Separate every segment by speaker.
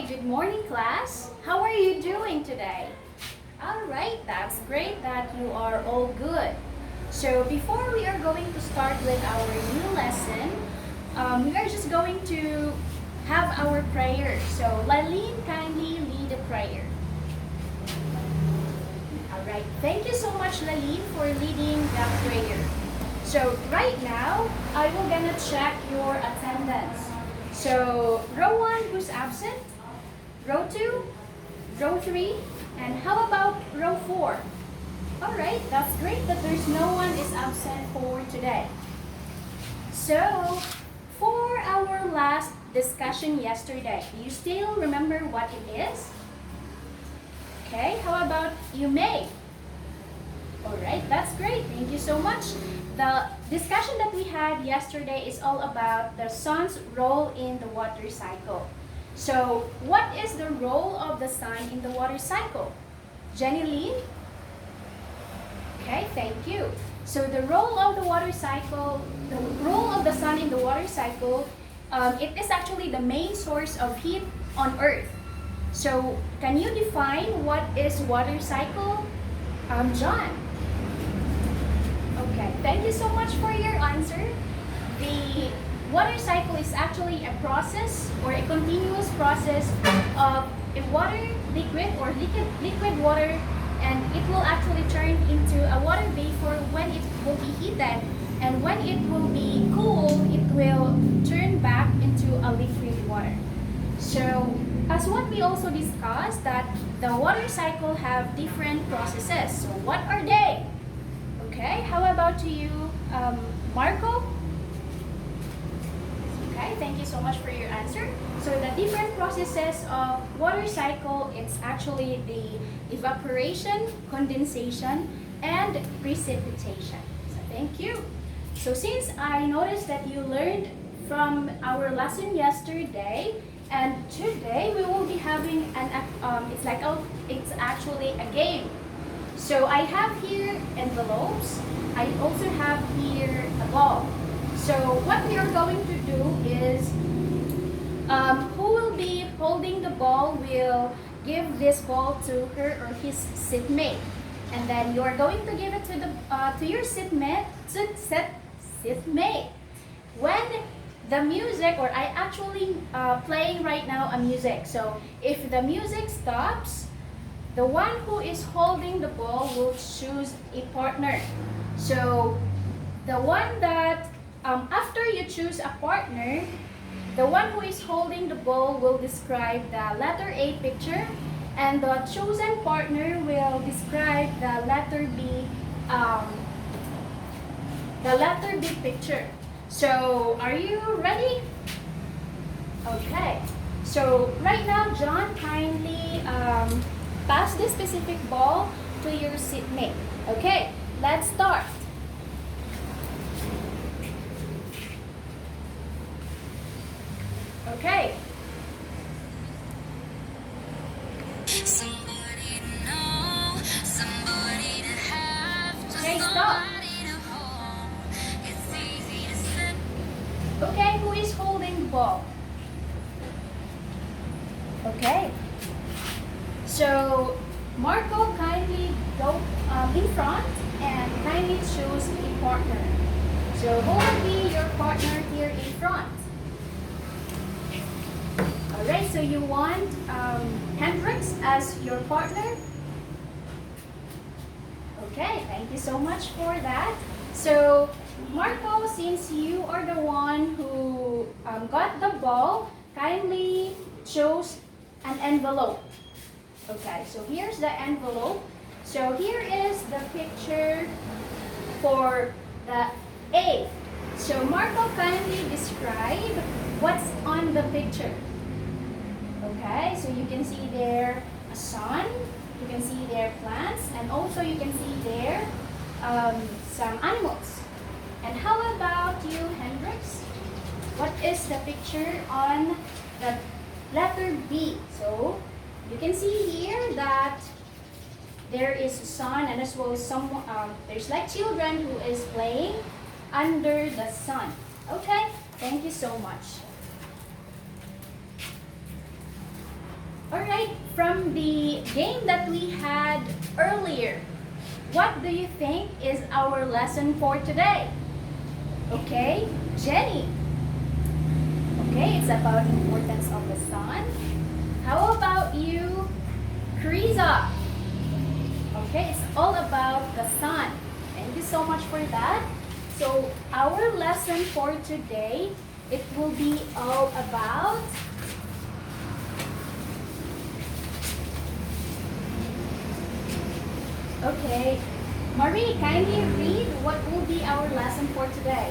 Speaker 1: Hi, good morning class. How are you doing today? Alright, that's great that you are all good. So before we are going to start with our new lesson, we are just going to have our prayer. So Laleen, kindly lead the prayer. Alright, thank you so much Laleen for leading the prayer. So right now, I will gonna check your attendance. So row 1 who's absent, row 2, row 3, and how about row 4? Alright, that's great that there's no one is absent for today. So for our last discussion yesterday, do you still remember what it is? Okay, how about you May? Alright, that's great. Thank you so much. The discussion that we had yesterday is all about the sun's role in the water cycle. So, what is the role of the sun in the water cycle? Jenny Lee? Okay, thank you. So, the role of the water cycle, the role of the sun in the water cycle, it is actually the main source of heat on Earth. So, can you define what is water cycle? John? Okay, thank you so much for your answer. The water cycle is actually a process or a continuous process of a water liquid or liquid water, and it will actually turn into a water vapor when it will be heated, and when it will be cool, it will turn back into a liquid water. So, as what we also discussed, that the water cycle have different processes. So, what are they? Okay, how about to you, Marco? Okay, thank you so much for your answer. So the different processes of water cycle, it's actually the evaporation, condensation, and precipitation. So thank you. So since I noticed that you learned from our lesson yesterday, and today we will be having it's actually a game. So I have here envelopes. I also have here a ball. So what we are going to do is, who will be holding the ball will give this ball to her or his seatmate, and then you are going to give it to your seatmate. When the music, or I actually playing right now a music. So if the music stops, the one who is holding the ball will choose a partner. So the one that, after you choose a partner, the one who is holding the ball will describe the letter A picture, and the chosen partner will describe the letter B, picture. So are you ready? Okay. So right now, John, kindly pass this specific ball to your seatmate. Okay, let's start. Okay.
Speaker 2: Somebody to know, somebody to have, just
Speaker 1: Okay, stop.
Speaker 2: somebody to hold. It's easy to say.
Speaker 1: Okay, who is holding the ball? Okay. So, Marco, kindly go in front and kindly choose a partner. So, who will be your partner here in front? Alright, so you want Hendrix as your partner? Okay, thank you so much for that. So, Marco, since you are the one who got the ball, kindly choose an envelope. Okay, so here's the envelope. So here is the picture for the A. So Marco, kindly describe what's on the picture. Okay, so you can see there a sun, you can see there plants, and also you can see there some animals. And how about you, Hendrix? What is the picture on the letter B? So you can see here that there is a sun, and as well as there's like children who is playing under the sun. Okay, thank you so much. Alright, from the game that we had earlier, what do you think is our lesson for today? Okay, Jenny. Okay, it's about importance of the sun. How about you, Krisa? Okay, it's all about the sun. Thank you so much for that. So our lesson for today, it will be all about okay. Marie, kindly read what will be our lesson for today.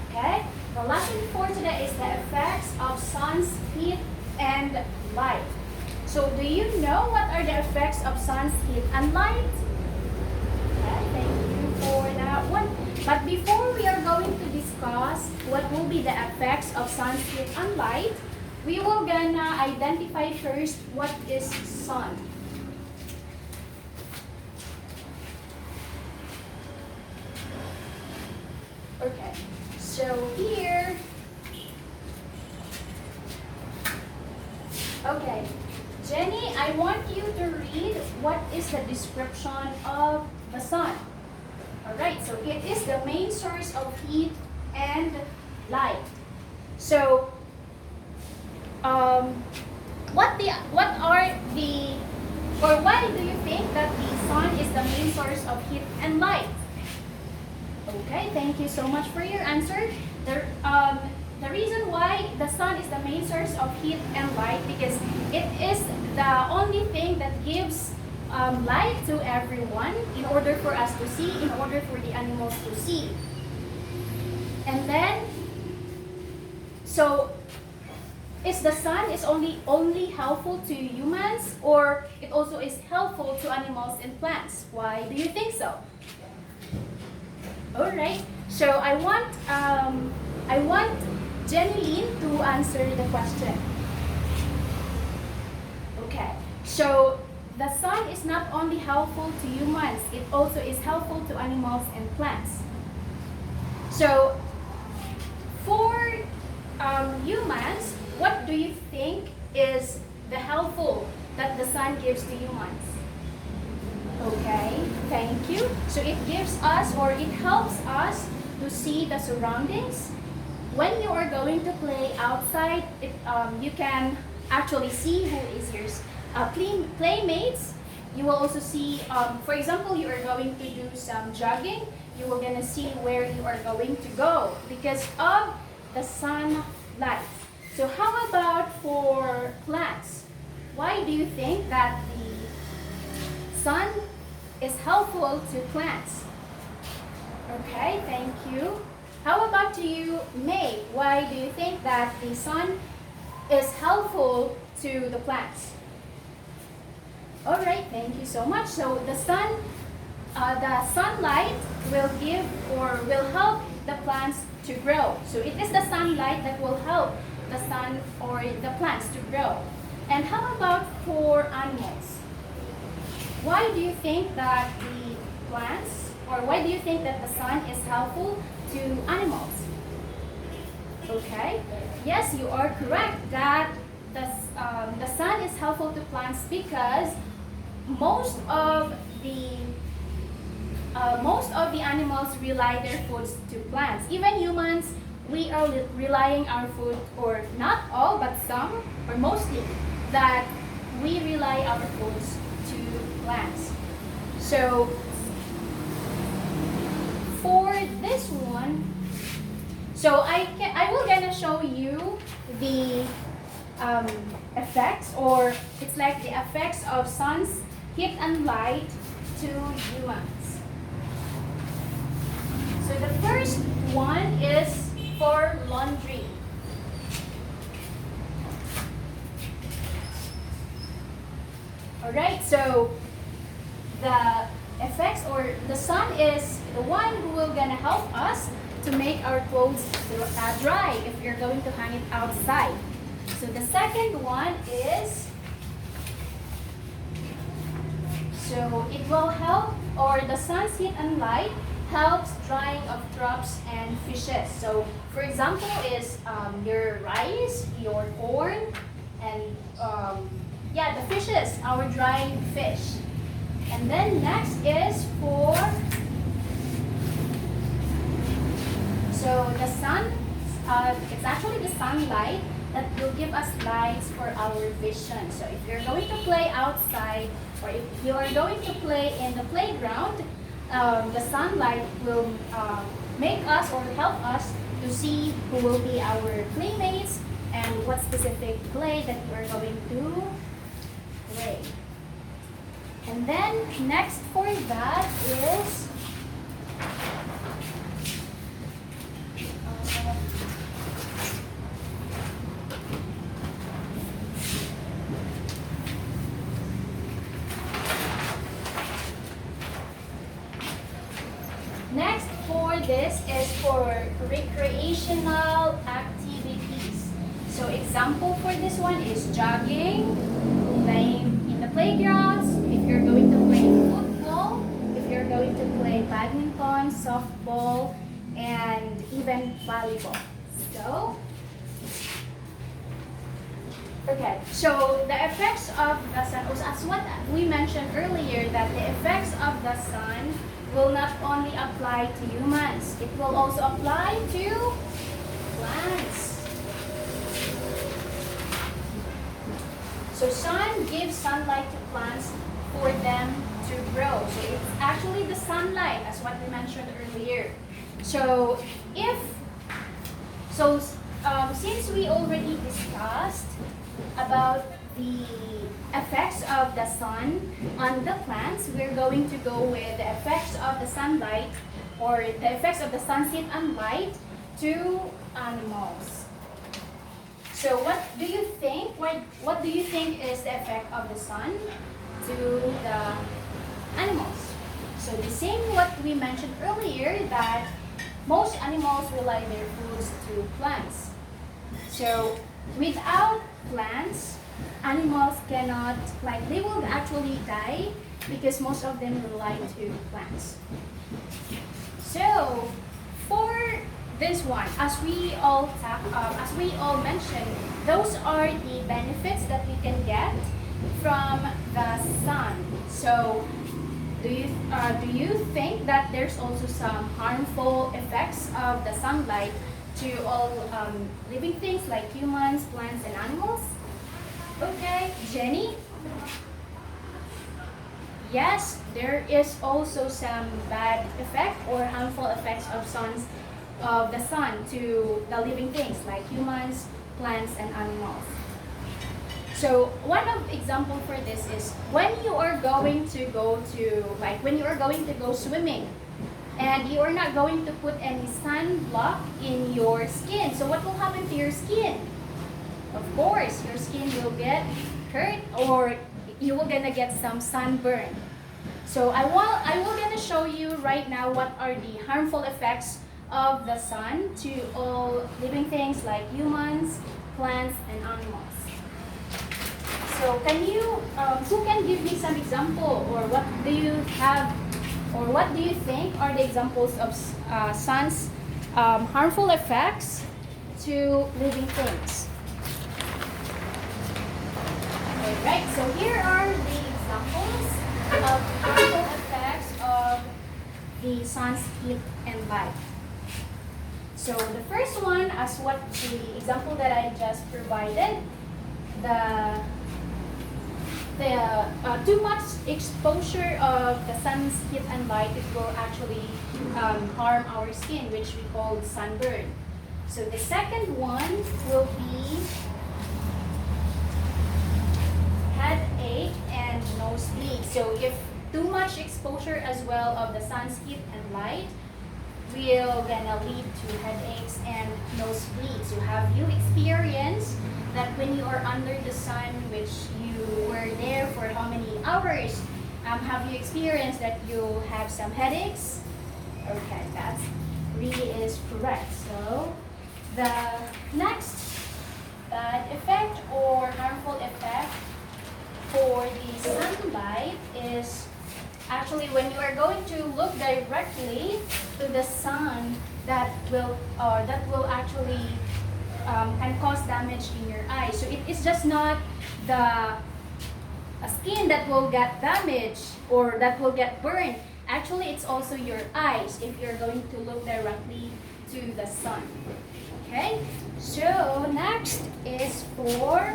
Speaker 1: Okay? The lesson for today is the effects of sun's heat and light. So do you know what are the effects of sun's heat and light? Okay, thank you for that one. But before we are going to discuss what will be the effects of sun's heat and light, we will gonna identify first what is sun. Okay, so here, okay, Jenny, I want you to read what is the description of the sun. Alright, so it is the main source of heat and light. So, why do you think that the sun is the main source of heat and light? Okay, thank you so much for your answer. The reason why the sun is the main source of heat and light because it is the only thing that gives light to everyone in order for us to see, in order for the animals to see. And then, so is the sun is only helpful to humans or it also is helpful to animals and plants? Why do you think so? Alright, so I want Jenny Lynn to answer the question. Okay, so the sun is not only helpful to humans, it also is helpful to animals and plants. So for humans, what do you think is the helpful that the sun gives to humans? Okay, thank you. So it gives us or it helps us to see the surroundings. When you are going to play outside, you can actually see who is your playmates. You will also see, for example, you are going to do some jogging. You are going to see where you are going to go because of the sunlight. So how about for plants? Why do you think that the sun is helpful to plants? Okay, thank you. How about you, May? Why do you think that the sun is helpful to the plants? Alright, thank you so much. So the sunlight will give or will help the plants to grow. So it is the sunlight that will help the sun or the plants to grow. And how about for animals? Why do you think that the plants, or why do you think that the sun is helpful to animals? Okay, yes, you are correct that the sun is helpful to plants because most of the animals rely their foods to plants. Even humans, we are relying our food, or not all, but some, or mostly, that we rely our foods to plants. So for this one, so I will gonna show you the effects, or it's like the effects of sun's heat and light to humans. So the first one is for laundry. Alright, so the effects, or the sun is the one who will gonna help us to make our clothes dry if you're going to hang it outside. So the second one is, so it will help, or the sun's heat and light helps drying of crops and fishes. So for example is your rice, your corn, And yeah, the fishes, our dried fish. And then next is for, so the sun, it's actually the sunlight that will give us lights for our vision. So if you're going to play outside, or if you are going to play in the playground, the sunlight will make us or help us to see who will be our playmates and what specific play that we're going to play. And then next for that is next for this is for recreational activities. So example for this one is jogging, playing in the playgrounds, if you're going to play football, if you're going to play badminton, softball, and even volleyball. So, okay, so the effects of the sun, as what we mentioned earlier, that the effects of the sun will not only apply to humans, it will also apply to plants. So sun gives sunlight to plants for them to grow. So it's actually the sunlight, as what we mentioned earlier. So since we already discussed about the effects of the sun on the plants, we're going to go with the effects of the sunlight, or the effects of the sunset and light to animals. So what do you think? What do you think is the effect of the sun to the animals? So the same what we mentioned earlier, that most animals rely their foods to plants. So without plants, animals cannot, like, they will actually die because most of them rely to plants. So for this one, as we all mentioned, those are the benefits that we can get from the sun. So do you think that there's also some harmful effects of the sunlight to all living things like humans, plants, and animals? Okay, Jenny? Yes, there is also some bad effect or harmful effects of the sun to the living things like humans, plants, and animals. So one of example for this is when you are going to go swimming, and you are not going to put any sunblock in your skin. So what will happen to your skin? Of course, your skin will get hurt, or you will gonna get some sunburn. So I will gonna show you right now what are the harmful effects of the sun to all living things like humans, plants, and animals. So can you, who can give me some example, or what do you have, or what do you think are the examples of sun's harmful effects to living things? Alright, so here are the examples of harmful effects of the sun's heat and light. So the first one, as what the example that I just provided, the too much exposure of the sun's heat and light, it will actually harm our skin, which we call sunburn. So the second one will be headache and nosebleed. So if too much exposure as well of the sun's heat and light will gonna lead to headaches and nosebleeds. So have you experienced that when you are under the sun, which you were there for how many hours, have you experienced that you have some headaches? Okay, that really is correct. So the next bad effect or harmful effect for the sunlight is actually when you are going to look directly to the sun, that will actually can cause damage in your eye. So it is just not the skin that will get damaged or that will get burned. Actually, it's also your eyes if you're going to look directly to the sun. Okay, so next is for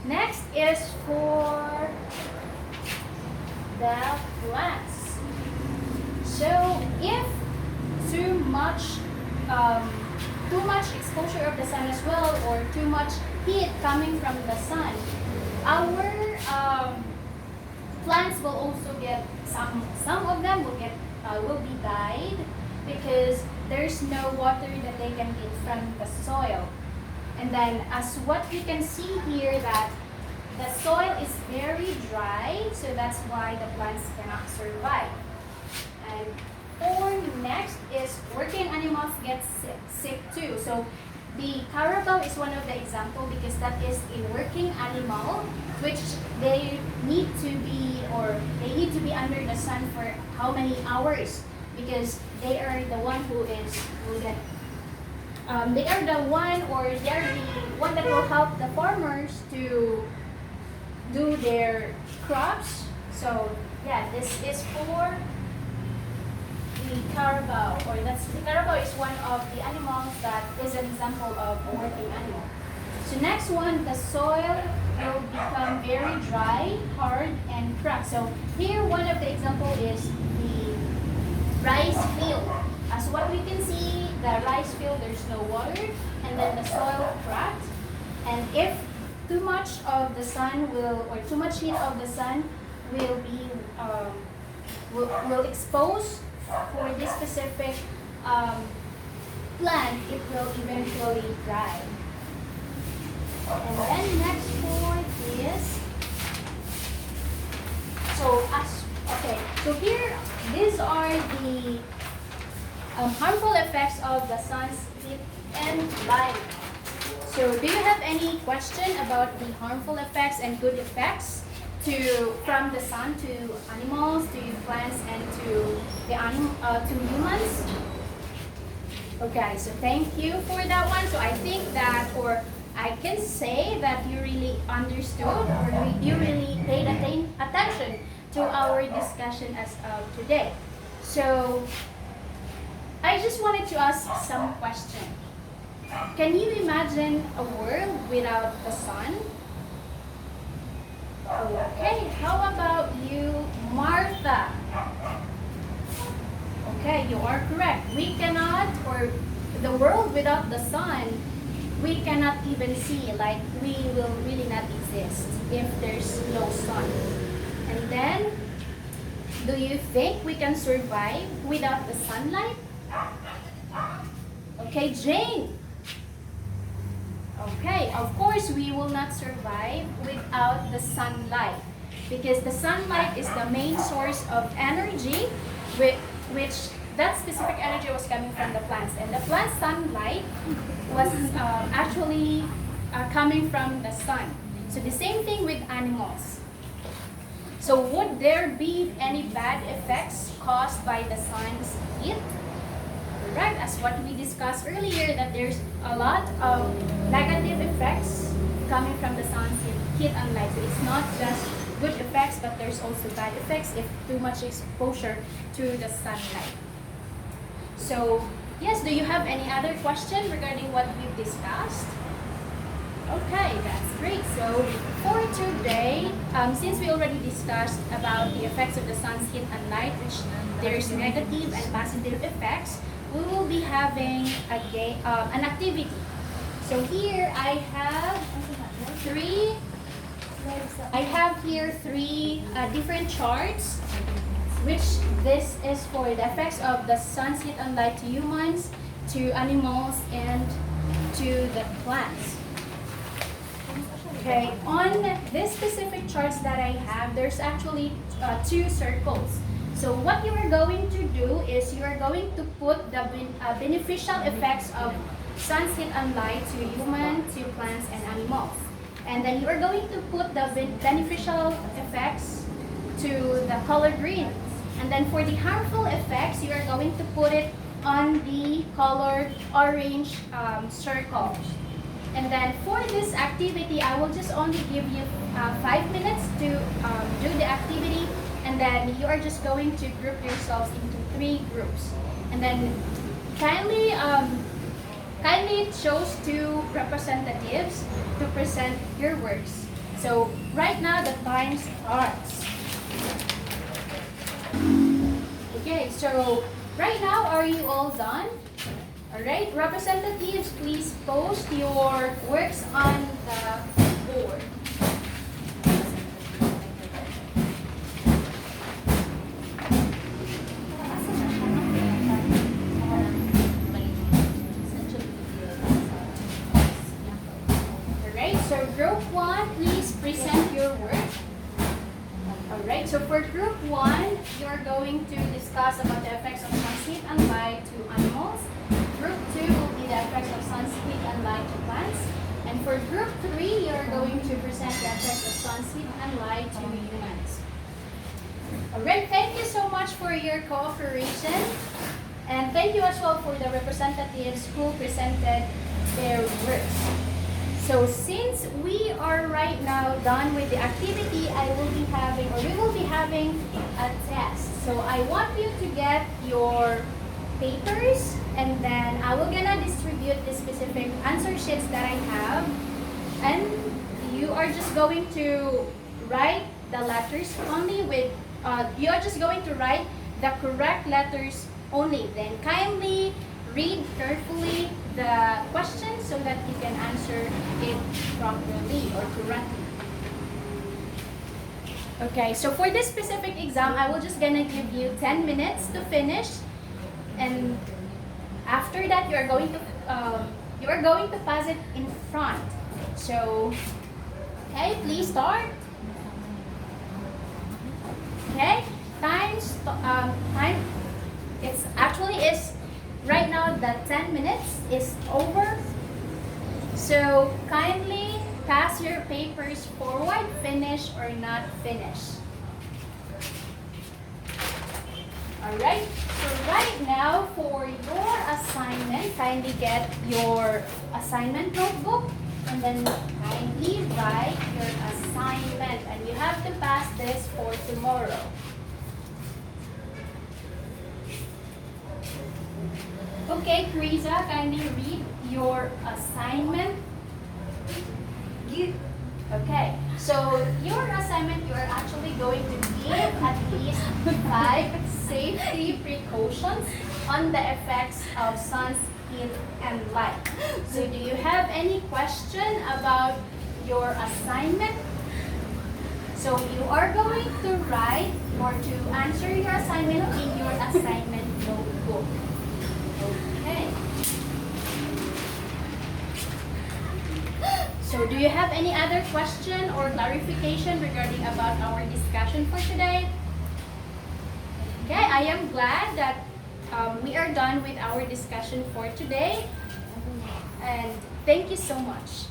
Speaker 1: next is for the plants. So if too much exposure of the sun as well, or too much heat coming from the sun, our plants will also get some of them will be died because there's no water that they can get from the soil. And then as what you can see here, that the soil is very dry, so that's why the plants cannot survive. And for next is working animals get sick too. So the carabao is one of the example because that is a working animal which they need to be under the sun for how many hours, because they are the one they are the one that will help the farmers to do their crops. So yeah, this is for the carabao, the carabao is one of the animals that is an example of a working animal. So next one, the soil will become very dry, hard, and cracked. So here one of the example is the rice field. As what we can see, the rice field, there's no water, and then the soil cracked. And if too much of the sun or too much heat of the sun will expose for this specific plant, it will eventually die. And then next for this. So here, these are the harmful effects of the sun's heat and light. So do you have any question about the harmful effects and good effects from the sun to animals, to plants, and to humans? Okay, so thank you for that one. So I think that, or I can say that you really understood, or you really paid attention to our discussion as of today. So I just wanted to ask some question. Can you imagine a world without the sun? Okay, how about you, Martha? Okay, you are correct. We cannot, or the world without the sun, we cannot even see, like we will really not exist if there's no sun. And then, do you think we can survive without the sunlight? Okay, Jane. Okay, of course we will not survive without the sunlight, because the sunlight is the main source of energy, which that specific energy was coming from the plants, and the plant sunlight was actually coming from the sun. So the same thing with animals. So would there be any bad effects caused by the sun's heat? Correct, as what we discussed earlier, that there's a lot of negative effects coming from the sun's heat and light. So it's not just good effects, but there's also bad effects if too much exposure to the sunlight. So yes, do you have any other question regarding what we've discussed? Okay, that's great. So for today, since we already discussed about the effects of the sun's heat and light, which there's negative and positive effects, we will be having an activity. So here I have three different charts, which this is for the effects of the sun's heat and light to humans, to animals, and to the plants. Okay, on this specific charts that I have, there's actually two circles. So what you are going to do is you are going to put the beneficial effects of sun's heat and light to humans, to plants, and animals. And then you are going to put the beneficial effects to the color green. And then for the harmful effects, you are going to put it on the colored orange circle. And then for this activity, I will just only give you 5 minutes to do the activity. And then you are just going to group yourselves into 3 groups. And then kindly choose 2 representatives to present your works. So right now the time starts. Okay, so right now are you all done? Alright, representatives, please post your works on the board. Alright, so group 1, please present your work. Alright, so for group 1, you're going to discuss about the effects of sunlight and light to animals. Group 2 will be the effects of sunlight and light to plants. And for group 3, you're going to present the effects of sunlight and light to humans. Alright, thank you so much for your cooperation. And thank you as well for the representatives who presented their works. So since we are right now done with the activity, we will be having a test. So I want you to get your papers, and then I will gonna distribute the specific answer sheets that I have, and you are just going to write the letters only with, you are just going to write the correct letters only. Then kindly read carefully the question so that you can answer it properly or correctly. Okay, so for this specific exam, I will just gonna give you 10 minutes to finish, and after that, you are going to pass it in front. So, okay, please start. Okay, time. It's actually is right now. The 10 minutes is over. So kindly pass your papers forward, finish or not finish. Alright, so right now for your assignment, kindly get your assignment notebook and then kindly write your assignment, and you have to pass this for tomorrow. Okay, Krisa, kindly read your assignment. Okay, so your assignment, you are actually going to give at least 5 safety precautions on the effects of sun, heat, and light. So do you have any question about your assignment? So you are going to write or to answer your assignment in your assignment notebook. Okay. So do you have any other question or clarification regarding about our discussion for today? Okay, I am glad that we are done with our discussion for today. And thank you so much.